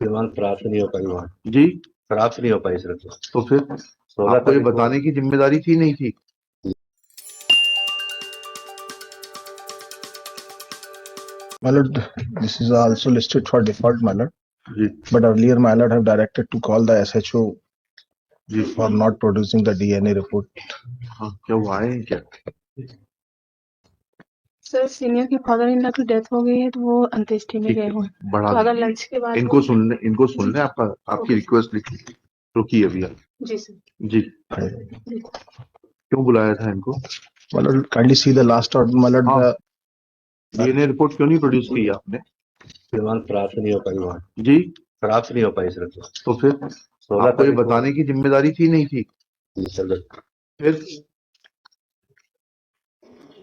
दिमाग खराब से नहीं हो पाई वहाँ, जी खराब से नहीं हो पाई सिर्फ। तो फिर 16 आपको ये तारीख को बताने की जिम्मेदारी थी नहीं थी? My lord, this is also listed for default, my lord. Ji But earlier, my lord have directed to call the SHO ji for not producing the DNA report. हाँ, क्या वो आए हैं क्या? सर सीनियर की फादर इन लॉ की death हो गई है तो वो अंत्येष्टि में ठीक गए है, हुए हैं। बढ़ा तो अगर दें। लंच के बाद इनको सुनने आपका आपकी ओके। रिक्वेस्ट लिखी रुकी अभी आप। जी सर जी जी। क्यों बुलाया था इनको? My lord, kindly see the last order, my lord. हाँ, डीएनए रिपोर्ट क्यों नहीं प्रोड्यूस की आपने? दिमाग खराब से नहीं हो पाई वहाँ, जी खराब से नहीं हो पाई सिर्फ। तो फिर 16 आपको ये तारीख को बताने की जिम्मेदारी थी नहीं थी?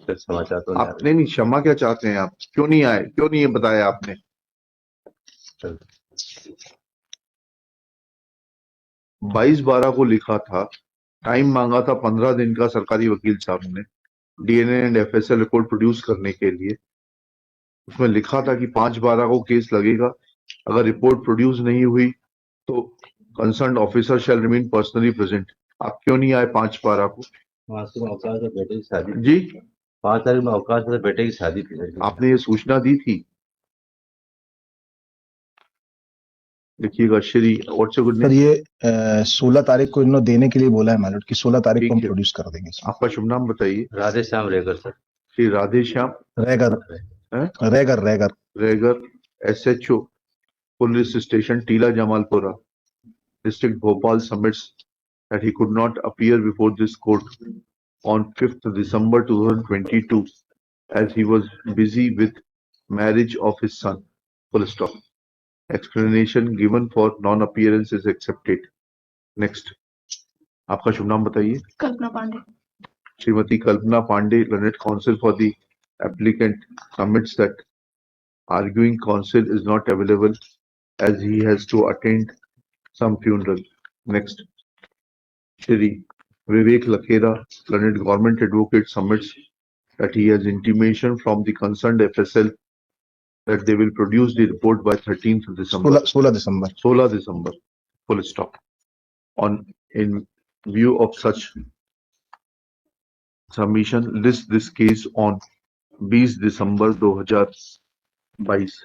फिर समाचार तो नहीं आ आपने नहीं, क्षमा क्या चाहते हैं आप? क्यों नहीं आए? क्यों नहीं ये बताया आपने? रहे। 22/12 को लिखा था, टाइम मांगा था 15 दिन का सरकारी वकील साहब ने DNA and FSL report produce करने के लिए। उसमें लिखा था कि 5/12 को केस लगेगा, अगर रिपोर्ट प्रोड्यूस नहीं हुई तो concern officer shall remain personally present. आप क्यों नहीं आए 5/12 को? 5 तारीख में अवकाश है, बेटे की शादी। जी 5 तारीख में अवकाश है, बेटे की शादी थी। आपने ये सूचना दी थी? देखिएगा Shri what's your good sir name? ये 16 तारीख को इन्होंने देने के लिए बोला है my lord कि 16 तारीख को हम ठीक है। प्रोड्यूस कर देंगे सर। आपका शुभ नाम बताइए। Radhe Shyam Regar sir. Shri Radhe Shyam Regar Regar Regar Regar SHO police station Tila Jamalpura district Bhopal submits that he could not appear before this court on 5th December 2022 as he was busy with marriage of his son. Full stop. Explanation given for non-appearance is accepted. Next. आपका शुभ नाम बताइए। कल्पना पांडे। श्रीमती कल्पना Pandey, learned counsel for the applicant, submits that arguing counsel is not available as he has to attend some funeral. Next. Shri Vivek Agarwal, learned government advocate, submits that he has intimation from the concerned FSL that they will produce the report by 13th December. 16 December. 16 December. Full stop. In view of such submission, list this case on 20 December 2022.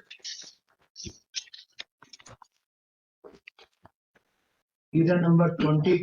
Either number 20